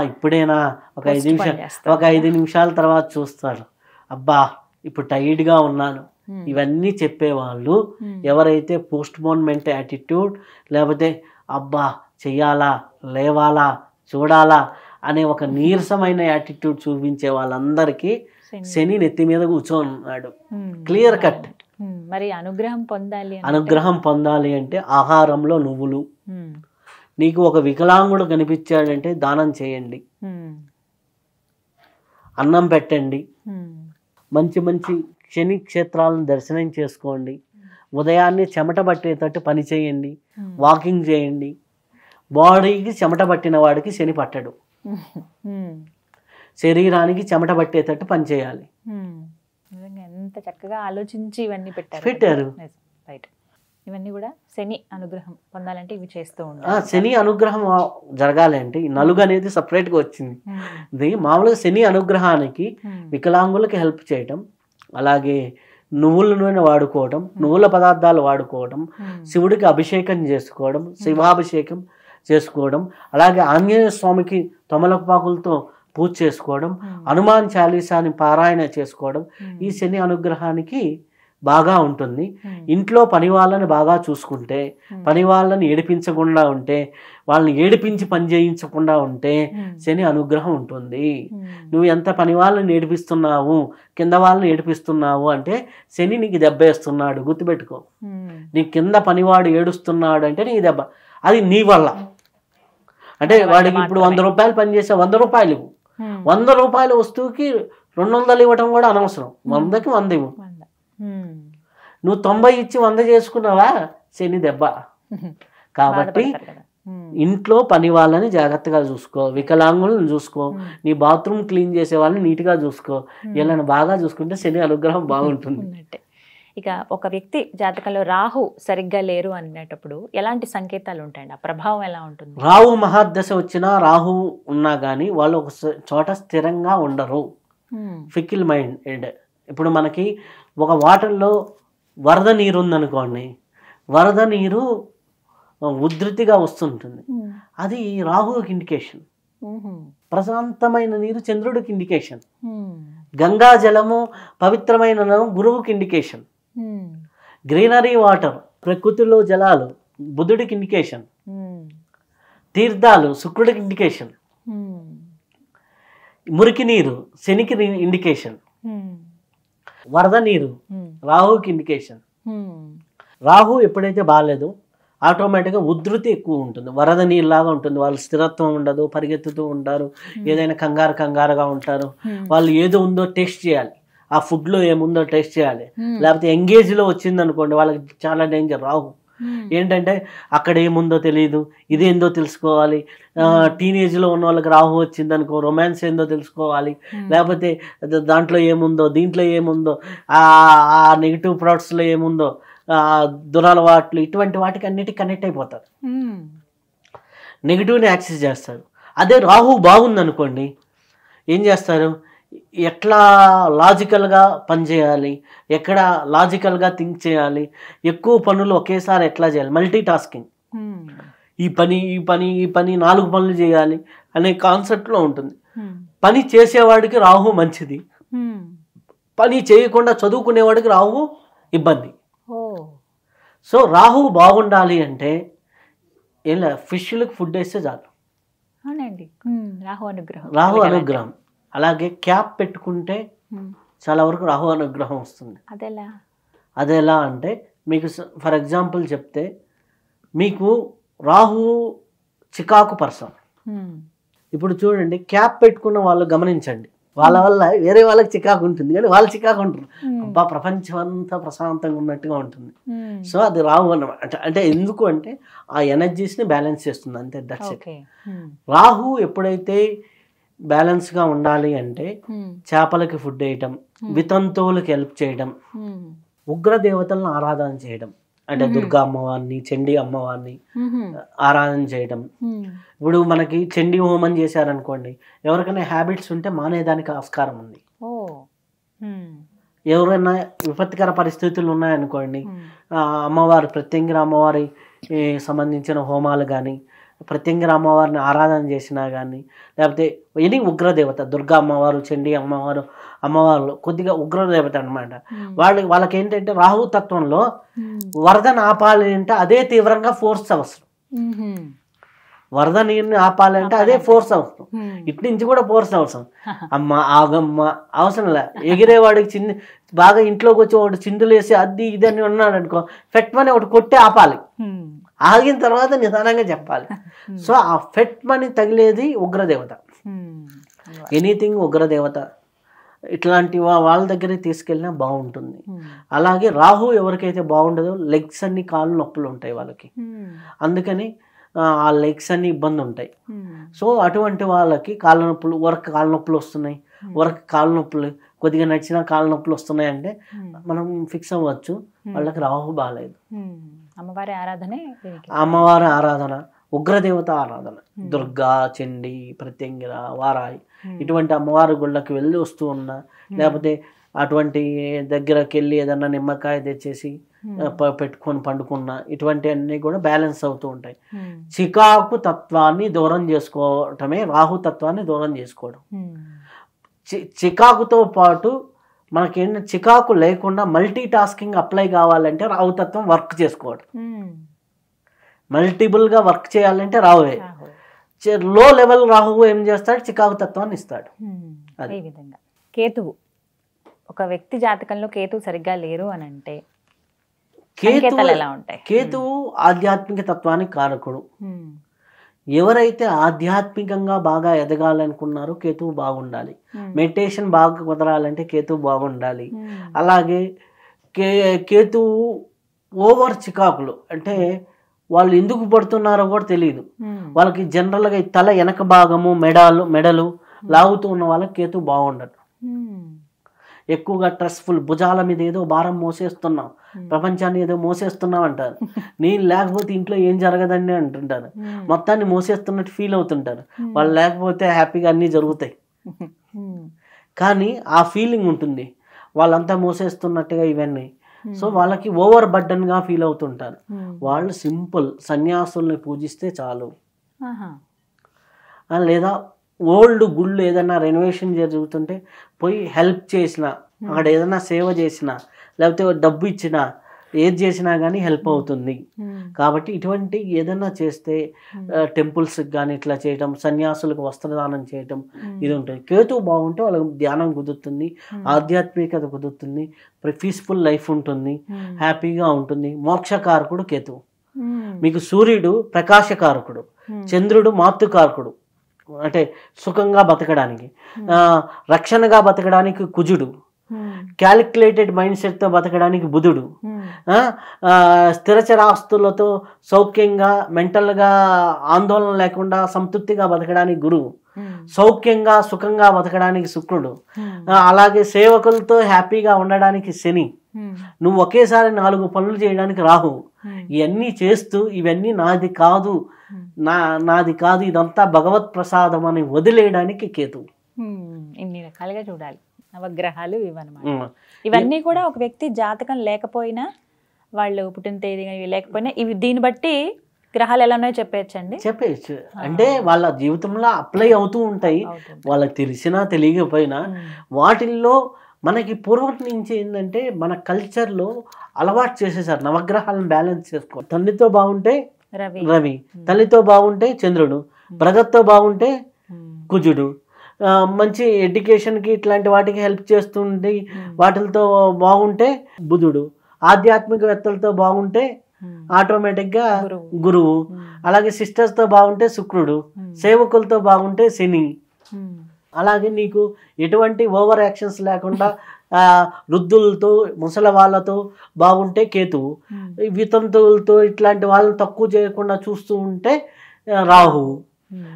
Speaker 3: ఇప్పుడేనా ఒక 5 నిమిషాల తర్వాత చూస్తారు, అబ్బా ఇప్పుడు టైర్డ్గా ఉన్నాను, ఇవన్నీ చెప్పేవాళ్ళు ఎవరైతే పోస్ట్ పోన్మెంట్ యాటిట్యూడ్, లేకపోతే అబ్బా చెయ్యాలా, లేవాలా, చూడాలా అనే ఒక నీరసమైన యాటిట్యూడ్ చూపించే వాళ్ళందరికీ శని నెత్తి మీద కూర్చోన్నాడు. Clear cut.
Speaker 2: మరి
Speaker 3: అనుగ్రహం పొందాలి అంటే ఆహారంలో నువ్వులు. నీకు ఒక వికలాంగుడు కనిపించాడంటే దానం చేయండి, అన్నం పెట్టండి, మంచి మంచి శని క్షేత్రాలను దర్శనం చేసుకోండి, ఉదయాన్నే చెమట పట్టేటట్టు పని చేయండి, వాకింగ్ చేయండి. బాడీకి చెమట పట్టిన వాడికి శని పట్టడు. శరీరానికి చెమట పట్టేటట్టు పనిచేయాలి.
Speaker 2: నిజంగా ఎంత చక్కగా ఆలోచించి ఇవన్నీ
Speaker 3: పెట్టారు.
Speaker 2: రైట్. ఇవన్నీ కూడా శని అనుగ్రహం పొందాలంటే ఇవి చేస్తూ ఉంటారు.
Speaker 3: శని అనుగ్రహం జరగాలి అంటే ఈ నలుగు అనేది సపరేట్గా వచ్చింది. ఇది మామూలుగా శని అనుగ్రహానికి వికలాంగులకి హెల్ప్ చేయటం, అలాగే నువ్వుల నూనె వాడుకోవడం, నువ్వుల పదార్థాలు వాడుకోవడం, శివుడికి అభిషేకం చేసుకోవడం, శివాభిషేకం చేసుకోవడం, అలాగే ఆంజనేయ స్వామికి తమలపాకులతో పూజ చేసుకోవడం, హనుమాన్ చాలీసాని పారాయణ చేసుకోవడం ఈ శని అనుగ్రహానికి బాగా ఉంటుంది. ఇంట్లో పని వాళ్ళని బాగా చూసుకుంటే, పని వాళ్ళని ఏడిపించకుండా ఉంటే, వాళ్ళని ఏడిపించి పని చేయించకుండా ఉంటే శని అనుగ్రహం ఉంటుంది. నువ్వు ఎంత పని వాళ్ళని ఏడిపిస్తున్నావు, కింద వాళ్ళని ఏడిపిస్తున్నావు అంటే శని నీకు దెబ్బ వేస్తున్నాడు, గుర్తుపెట్టుకో. నీ కింద పనివాడు ఏడుస్తున్నాడు అంటే నీకు దెబ్బ, అది నీ వల్ల. అంటే వాడికి ఇప్పుడు 100 రూపాయలు పనిచేసే 100 రూపాయలు ఇవ్వు, 100 రూపాయల వస్తువుకి 200 ఇవ్వటం కూడా అనవసరం. 100కి 100 ఇవ్వు. నువ్వు 90 ఇచ్చి 100 చేసుకున్నావా, శని దెబ్బ. కాబట్టి ఇంట్లో పని వాళ్ళని జాగ్రత్తగా చూసుకో, వికలాంగులను చూసుకో, నీ బాత్రూమ్ క్లీన్ చేసే వాళ్ళని నీట్గా చూసుకో, వీళ్ళని బాగా చూసుకుంటే శని అనుగ్రహం బాగుంటుంది.
Speaker 2: ఇక ఒక వ్యక్తి జాతకంలో రాహు సరిగ్గా లేరు అనేటప్పుడు ఎలాంటి సంకేతాలు ఉంటాయండి, ఆ ప్రభావం ఎలా ఉంటుంది?
Speaker 3: రాహు మహాదశ వచ్చినా, రాహు ఉన్నా కానీ వాళ్ళు ఒక చోట స్థిరంగా ఉండరు, ఫికిల్ మైండ్. ఇప్పుడు మనకి ఒక వాటర్లో వరద నీరు ఉందనుకోండి, వరద నీరు ఉధృతిగా వస్తుంటుంది, అది రాహుకి ఇండికేషన్. ప్రశాంతమైన నీరు చంద్రుడికి ఇండికేషన్. గంగా జలము పవిత్రమైన గురువుకి ఇండికేషన్. గ్రీనరీ వాటర్ ప్రకృతిలో జలాలు బుధుడికి ఇండికేషన్. తీర్థాలు శుక్రుడికి ఇండికేషన్. మురికి నీరు శనికి ఇండికేషన్. వరద నీరు రాహుకి ఇండికేషన్. రాహు ఎప్పుడైతే బాగాలేదు ఆటోమేటిక్గా ఉధృతి ఎక్కువ ఉంటుంది, వరద నీరులాగా ఉంటుంది. వాళ్ళు స్థిరత్వం ఉండదు, పరిగెత్తుతూ ఉంటారు, ఏదైనా కంగారుగా ఉంటారు. వాళ్ళు ఏదో ఉందో టేస్ట్ చేయాలి, ఆ ఫుడ్లో ఏముందో టేస్ట్ చేయాలి. లేకపోతే ఎంగేజ్లో వచ్చింది అనుకోండి, వాళ్ళకి చాలా డేంజర్. రాహు ఏంటంటే అక్కడ ఏముందో తెలియదు, ఇదేందో తెలుసుకోవాలి. టీనేజ్లో ఉన్న వాళ్ళకి రాహు వచ్చింది అనుకో, రొమాన్స్ ఏందో తెలుసుకోవాలి, లేకపోతే దాంట్లో ఏముందో, దీంట్లో ఏముందో, ఆ నెగిటివ్ ప్రోడక్ట్స్లో ఏముందో, దురలవాట్లు, ఇటువంటి వాటికి అన్నిటికీ కనెక్ట్ అయిపోతారు, నెగిటివ్ని యాక్సెస్ చేస్తారు. అదే రాహు బాగుందనుకోండి, ఏం చేస్తారు, ఎట్లా లాజికల్గా పనిచేయాలి, ఎక్కడ లాజికల్గా థింక్ చేయాలి, ఎక్కువ పనులు ఒకేసారి ఎట్లా చేయాలి, మల్టీ టాస్కింగ్, ఈ పని 4 పనులు చేయాలి అనే కాన్సెప్ట్లో ఉంటుంది. పని చేసేవాడికి రాహు మంచిది, పని చేయకుండా చదువుకునేవాడికి రాహు ఇబ్బంది. సో రాహు బాగుండాలి అంటే ఏం లేదు, ఫిష్లకు ఫుడ్ వేస్తే చాలు. రాహు అనుగ్రహం. అలాగే క్యాప్ పెట్టుకుంటే చాలా వరకు రాహు అనుగ్రహం వస్తుంది. అదెలా అంటే మీకు ఫర్ ఎగ్జాంపుల్ చెప్తే, మీకు రాహు చికాకు పర్సన్. ఇప్పుడు చూడండి, క్యాప్ పెట్టుకున్న వాళ్ళు గమనించండి, వాళ్ళ వల్ల వేరే వాళ్ళకి చికాకు ఉంటుంది, కానీ వాళ్ళు చికాకు ఉంటారు. అబ్బా ప్రపంచం అంతా ప్రశాంతంగా ఉన్నట్టుగా ఉంటుంది. సో అది రాహు అన్నమాట. అంటే ఎందుకు అంటే ఆ ఎనర్జీస్ని బ్యాలెన్స్ చేస్తుంది, అంతే. That's it. రాహు ఎప్పుడైతే బ్యాలెన్స్గా ఉండాలి అంటే చేపలకి ఫుడ్ వేయటం, వితంతువులకి హెల్ప్ చేయడం, ఉగ్ర దేవతలను ఆరాధన చేయడం, అంటే దుర్గా అమ్మవారిని, చండీ అమ్మవారిని ఆరాధన చేయడం. ఇప్పుడు మనకి చండీ హోమం చేశారనుకోండి, ఎవరికైనా హ్యాబిట్స్ ఉంటే మానేదానికి ఆస్కారం ఉంది. ఎవరైనా విపత్తికర పరిస్థితులు ఉన్నాయనుకోండి, అమ్మవారి ప్రత్యంగిర అమ్మవారి సంబంధించిన హోమాలు కానీ, ప్రత్యంగిర అమ్మవారిని ఆరాధన చేసినా కానీ, లేకపోతే ఎనీ ఉగ్రదేవత, దుర్గా అమ్మవారు, చండీ అమ్మవారు కొద్దిగా ఉగ్రదేవత అనమాట. వాళ్ళకి ఏంటంటే రాహు తత్వంలో వరదను ఆపాలి అంటే అదే తీవ్రంగా ఫోర్స్ అవసరం. వరద నీరుని ఆపాలి అంటే అదే ఫోర్స్ అవసరం, ఇటు నుంచి కూడా ఫోర్స్ అవసరం. అమ్మ ఆగమ్మ అవసరంలే, ఎగిరేవాడికి బాగా ఇంట్లోకి వచ్చి ఒకటి చిందులు వేసి అది ఇది అని ఉన్నాడు అనుకో, ఫెట్మని ఒకటి కొట్టి ఆపాలి, ఆగిన తర్వాత నిదానంగా చెప్పాలి. సో ఆ ఫెట్మని తగిలేది ఉగ్రదేవత. ఎనీథింగ్ ఉగ్రదేవత ఇట్లాంటి వాళ్ళ దగ్గరికి తీసుకెళ్ళినా బాగుంటుంది. అలాగే రాహు ఎవరికైతే బాగుండదో లెగ్స్ అన్ని కాళ్ళు నొప్పులు ఉంటాయి వాళ్ళకి. అందుకని ఆ లెగ్స్ అన్ని ఇబ్బంది ఉంటాయి. సో అటువంటి వాళ్ళకి కాళ్ళ నొప్పులు, కాళ్ళ నొప్పులు వస్తున్నాయి, కాళ్ళ నొప్పులు, కొద్దిగా నడిచినా కాళ్ళ నొప్పులు వస్తున్నాయి అంటే మనం ఫిక్స్ అవ్వచ్చు వాళ్ళకి రాహు బాగాలేదు.
Speaker 2: అమ్మవారి ఆరాధనే,
Speaker 3: అమ్మవారి ఆరాధన, ఉగ్రదేవత ఆరాధన, దుర్గా, చండి, ప్రత్యంగిర, వారాయి ఇటువంటి అమ్మవారి గుళ్ళకి వెళ్ళి వస్తూ ఉన్నా, లేకపోతే అటువంటి దగ్గరకి వెళ్ళి ఏదన్నా నిమ్మకాయ తెచ్చేసి పెట్టుకొని పండుకున్నా, ఇటువంటి అన్నీ కూడా బ్యాలెన్స్ అవుతూ ఉంటాయి. చికాకు తత్వాన్ని దూరం చేసుకోవటమే రాహు తత్వాన్ని దూరం చేసుకోవడం. చికాకుతో పాటు మనకేంటి, చికాకు లేకుండా మల్టీ టాస్కింగ్ అప్లై కావాలంటే రాహుతత్వం వర్క్ చేసుకోవడం. మల్టిపుల్గా వర్క్ చేయాలంటే రాహువే. లో లెవెల్ రాహువు ఏం చేస్తాడు, చికాకు తత్వాన్ని ఇస్తాడు.
Speaker 2: అదే విధంగా కేతువు, ఒక వ్యక్తి జాతకంలో కేతువు సరిగ్గా లేరు అని అంటే ఎలా ఉంటాయి?
Speaker 3: కేతువు ఆధ్యాత్మిక తత్వానికి కారకుడు. ఎవరైతే ఆధ్యాత్మికంగా బాగా ఎదగాలనుకున్నారో కేతువు బాగుండాలి. మెడిటేషన్ బాగా కుదరాలంటే కేతువు బాగుండాలి. అలాగే కేతువు ఓవర్ చికాకులు అంటే వాళ్ళు ఎందుకు పడుతున్నారో కూడా తెలియదు. వాళ్ళకి జనరల్గా తల వెనక భాగము, మెడలు లాగుతూ ఉన్న వాళ్ళకి కేతువు బాగుండదు. ఎక్కువగా స్ట్రెస్ఫుల్, భుజాల మీద ఏదో భారం మోసేస్తున్నాం, ప్రపంచాన్ని ఏదో మోసేస్తున్నాం అంటారు. నేను లేకపోతే ఇంట్లో ఏం జరగదని అంటుంటారు. మొత్తాన్ని మోసేస్తున్నట్టు ఫీల్ అవుతుంటారు. వాళ్ళు లేకపోతే హ్యాపీగా అన్నీ జరుగుతాయి. కానీ ఆ ఫీలింగ్ ఉంటుంది, వాళ్ళంతా మోసేస్తున్నట్టుగా ఇవన్నీ. సో వాళ్ళకి ఓవర్ బర్డన్గా ఫీల్ అవుతుంటారు. వాళ్ళు సింపుల్ సన్యాసుల్ని పూజిస్తే చాలు, లేదా ఓల్డ్ గుళ్ళు ఏదైనా రెనోవేషన్ జరుగుతుంటే పోయి హెల్ప్ చేసినా, అక్కడ ఏదైనా సేవ చేసినా, లేకపోతే డబ్బు ఇచ్చినా, ఏది చేసినా కానీ హెల్ప్ అవుతుంది. కాబట్టి ఇటువంటి ఏదైనా చేస్తే టెంపుల్స్కి కానీ ఇట్లా చేయటం, సన్యాసులకు వస్త్రదానం చేయటం ఇది ఉంటుంది. కేతువు బాగుంటే వాళ్ళకి ధ్యానం కుదురుతుంది, ఆధ్యాత్మికత కుదురుతుంది, పీస్ఫుల్ లైఫ్ ఉంటుంది, హ్యాపీగా ఉంటుంది. మోక్షకారకుడు కేతువు. మీకు సూర్యుడు ప్రకాశకారకుడు, చంద్రుడు మాతృకారకుడు అంటే సుఖంగా బతకడానికి, రక్షణగా బతకడానికి కుజుడు, క్యాలిక్యులేటెడ్ మైండ్ సెట్తో బతకడానికి బుధుడు, స్థిరచరాస్తులతో సౌఖ్యంగా మెంటల్గా ఆందోళన లేకుండా సంతృప్తిగా బతకడానికి గురువు, సౌఖ్యంగా సుఖంగా బతకడానికి శుక్రుడు, అలాగే సేవకులతో హ్యాపీగా ఉండడానికి శని, నువ్వు ఒకేసారి 4 పనులు చేయడానికి రాహు. ఇవన్నీ చేస్తూ ఇవన్నీ నాది కాదు, నాది కాదు, ఇదంతా భగవత్ ప్రసాదం అని వదిలేయడానికి కేతు.
Speaker 2: ఇన్ని రకాలుగా చూడాలి నవగ్రహాలు ఇవన్నమాట. ఇవన్నీ కూడా ఒక వ్యక్తి జాతకం లేకపోయినా, వాళ్ళు పుట్టిన తేదీ లేకపోయినా, ఇవి దీన్ని బట్టి గ్రహాలు ఎలా ఉన్నాయో చెప్పేయచ్చు.
Speaker 3: అంటే వాళ్ళ జీవితంలో అప్లై అవుతూ ఉంటాయి. వాళ్ళకి తెలిసినా తెలియకపోయినా వాటిల్లో మనకి పూర్వం నుంచి ఏంటంటే మన కల్చర్లో అలవాటు చేసేసారు నవగ్రహాలను బ్యాలెన్స్ చేసుకో. తండ్రితో బాగుంటే రవి, తల్లితో బాగుంటే చంద్రుడు, బ్రదర్తో బాగుంటే కుజుడు, మంచి ఎడ్యుకేషన్కి ఇట్లాంటి వాటికి హెల్ప్ చేస్తుండి వాటితో బాగుంటే బుధుడు, ఆధ్యాత్మికవేత్తలతో బాగుంటే ఆటోమేటిక్గా గురువు, అలాగే సిస్టర్స్తో బాగుంటే శుక్రుడు, సేవకులతో బాగుంటే శని. అలాగే నీకు ఎటువంటి ఓవర్ యాక్షన్స్ లేకుండా వృద్ధులతో ముసలి వాళ్ళతో బాగుంటే కేతువు, వితంతువులతో ఇట్లాంటి వాళ్ళని తక్కువ చేయకుండా చూస్తూ ఉంటే రాహువు.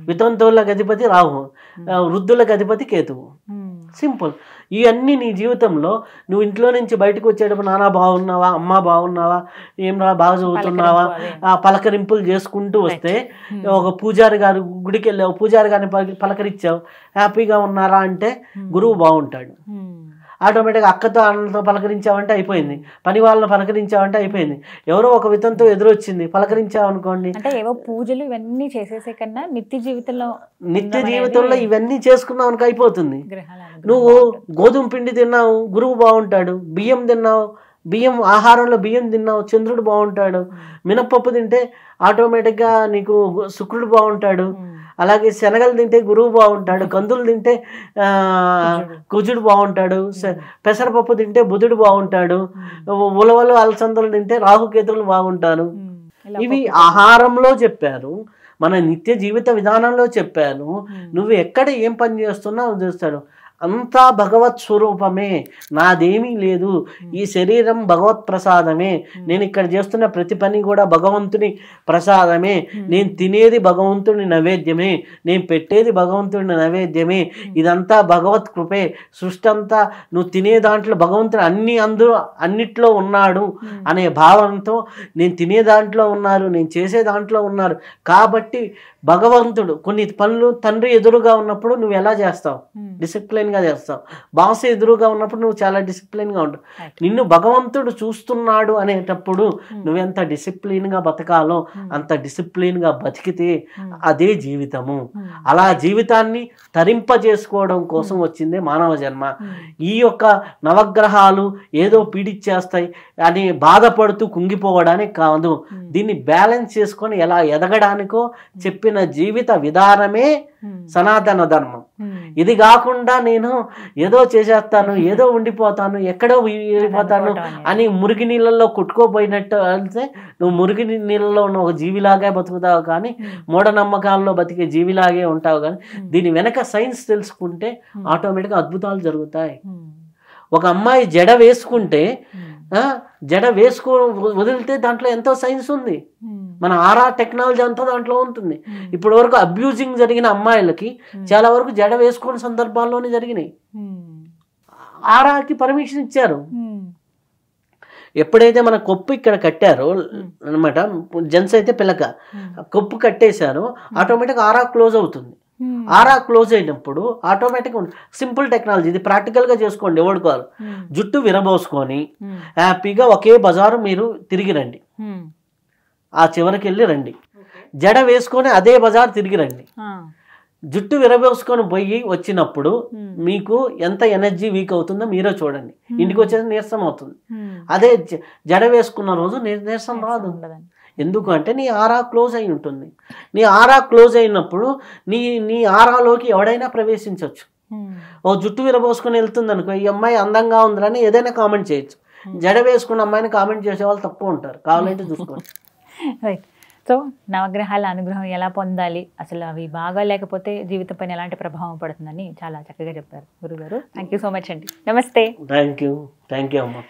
Speaker 3: వితంతువులకు అధిపతి రాహు, వృద్ధులకు అధిపతి కేతువు. సింపుల్. ఇవన్నీ నీ జీవితంలో నువ్వు ఇంట్లో నుంచి బయటకు వచ్చేటప్పుడు నాన్న బాగున్నావా, అమ్మ బాగున్నావా, ఏం రా బాగా చదువుతున్నావా, ఆ పలకరింపులు చేసుకుంటూ వస్తే, ఒక పూజారి గారు గుడికి వెళ్ళావు, పూజారి గారిని పలకరించావు, హ్యాపీగా ఉన్నారా అంటే గురువు బాగుంటాడు. ఆటోమేటిక్గా అక్కతో అన్నతో పలకరించావంటే అయిపోయింది, పని వాళ్ళని పలకరించావంటే అయిపోయింది. ఎవరో ఒక వితంతో ఎదురొచ్చింది పలకరించావనుకోండి,
Speaker 2: అంటే ఏవో పూజలు ఇవన్నీ చేసేసే కన్నా నిత్య
Speaker 3: జీవితంలో ఇవన్నీ చేసుకున్నావు అనుకో అయిపోతుంది. నువ్వు గోధుమ పిండి తిన్నావు, గురువు బాగుంటాడు. బియ్యం తిన్నావు, ఆహారంలో బియ్యం తిన్నావు, చంద్రుడు బాగుంటాడు. మినప్పప్పు తింటే ఆటోమేటిక్గా నీకు శుక్రుడు బాగుంటాడు. అలాగే శనగలు తింటే గురువు బాగుంటాడు, కందులు తింటే కుజుడు బాగుంటాడు, పెసరపప్పు తింటే బుధుడు బాగుంటాడు, ఉలవలు అలసందలు తింటే రాహుకేతువులు బాగుంటారు. ఇవి ఆహారంలో చెప్పారు, మన నిత్య జీవిత విధానంలో చెప్పాను. నువ్వు ఎక్కడ ఏం పని చేస్తున్నావు చూస్తాడు. అంతా భగవత్ స్వరూపమే, నాదేమీ లేదు, ఈ శరీరం భగవత్ ప్రసాదమే, నేను ఇక్కడ చేస్తున్న ప్రతి పని కూడా భగవంతుని ప్రసాదమే, నేను తినేది భగవంతుని నైవేద్యమే, నేను పెట్టేది భగవంతుని నైవేద్యమే, ఇదంతా భగవత్ కృపే, సృష్టి అంతా నువ్వు తినే దాంట్లో భగవంతుడు అన్నిట్లో ఉన్నాడు అనే భావంతో, నేను తినే దాంట్లో ఉన్నారు, నేను చేసే దాంట్లో ఉన్నారు కాబట్టి భగవంతుడు కొన్ని పనులు తండ్రి ఎదురుగా ఉన్నప్పుడు నువ్వు ఎలా చేస్తావు, డిసిప్లిన్గా చేస్తావు. బాస్ ఎదురుగా ఉన్నప్పుడు నువ్వు చాలా డిసిప్లిన్గా ఉంటావు. నిన్ను భగవంతుడు చూస్తున్నాడు అనేటప్పుడు నువ్వెంత డిసిప్లిన్గా బతకాలో అంత డిసిప్లిన్గా బతికితే అదే జీవితము. అలా జీవితాన్ని తరింపజేసుకోవడం కోసం వచ్చిందే మానవ జన్మ. ఈ యొక్క నవగ్రహాలు ఏదో పీడిచ్చేస్తాయి అని బాధపడుతూ కుంగిపోవడానికి కాదు, దీన్ని బ్యాలెన్స్ చేసుకొని ఎలా ఎదగడానికో చెప్పిన జీవిత విధానమే సనాతన ధర్మం. ఇది కాకుండా నేను ఏదో చేసేస్తాను, ఏదో ఉండిపోతాను, ఎక్కడో వెళ్ళిపోతాను అని మురికి నీళ్ళల్లో కొట్టుకోపోయినట్టు అంటే నువ్వు మురికి నీళ్ళలో ఉన్న ఒక జీవిలాగే బతుకుతావు కానీ మూఢనమ్మకాల్లో బతికే జీవిలాగే ఉంటావు. కానీ దీని వెనక సైన్స్ తెలుసుకుంటే ఆటోమేటిక్గా అద్భుతాలు జరుగుతాయి. ఒక అమ్మాయి జడ వేసుకుంటే జడ వదిలితే దాంట్లో ఎంతో సైన్స్ ఉంది. మన ఆరా టెక్నాలజీ అంతా దాంట్లో ఉంటుంది. ఇప్పటి వరకు అబ్యూజింగ్ జరిగిన అమ్మాయిలకి చాలా వరకు జడ వేసుకునే సందర్భాల్లోనే జరిగినాయి. ఆరాకి పర్మిషన్ ఇచ్చారు. ఎప్పుడైతే మన కొప్పు ఇక్కడ కట్టారో అనమాట, జెంట్స్ అయితే పిల్లక కొప్పు కట్టేశారో ఆటోమేటిక్ ఆరా క్లోజ్ అవుతుంది. ఆరా క్లోజ్ అయినప్పుడు ఆటోమేటిక్ సింపుల్ టెక్నాలజీ, ఇది ప్రాక్టికల్గా చేసుకోండి. ఎవడుకోవాలి, జుట్టు విరబోసుకొని హ్యాపీగా ఒకే బజారు మీరు తిరిగి రండి, ఆ చివరికి వెళ్ళి రండి. జడ వేసుకొని అదే బజార్ తిరిగి రండి. జుట్టు విరబోసుకొని పోయి వచ్చినప్పుడు మీకు ఎంత ఎనర్జీ వీక్ అవుతుందో మీరే చూడండి. ఇంటికి వచ్చేసి నీరసం అవుతుంది. అదే జడ వేసుకున్న రోజు నీరసం రాదు. ఎందుకంటే నీ ఆరా క్లోజ్ అయి ఉంటుంది. నీ ఆరా క్లోజ్ అయినప్పుడు నీ ఆరాలోకి ఎవడైనా ప్రవేశించవచ్చు. ఓ జుట్టు విరబోసుకొని వెళ్తుంది అనుకో, ఈ అమ్మాయి అందంగా ఉందని ఏదైనా కామెంట్ చేయొచ్చు. జడ వేసుకున్న అమ్మాయిని కామెంట్ చేసే వాళ్ళు తక్కువ ఉంటారు, కావాలంటే చూసుకోండి.
Speaker 2: రైట్. సో నవగ్రహాల అనుగ్రహం ఎలా పొందాలి, అసలు అవి బాగా లేకపోతే జీవితం పైన ఎలాంటి ప్రభావం పడుతుందని చాలా చక్కగా చెప్పారు గురుగారు. థ్యాంక్ యూ సో మచ్ అండి. నమస్తే.
Speaker 3: థ్యాంక్ యూ అమ్మా.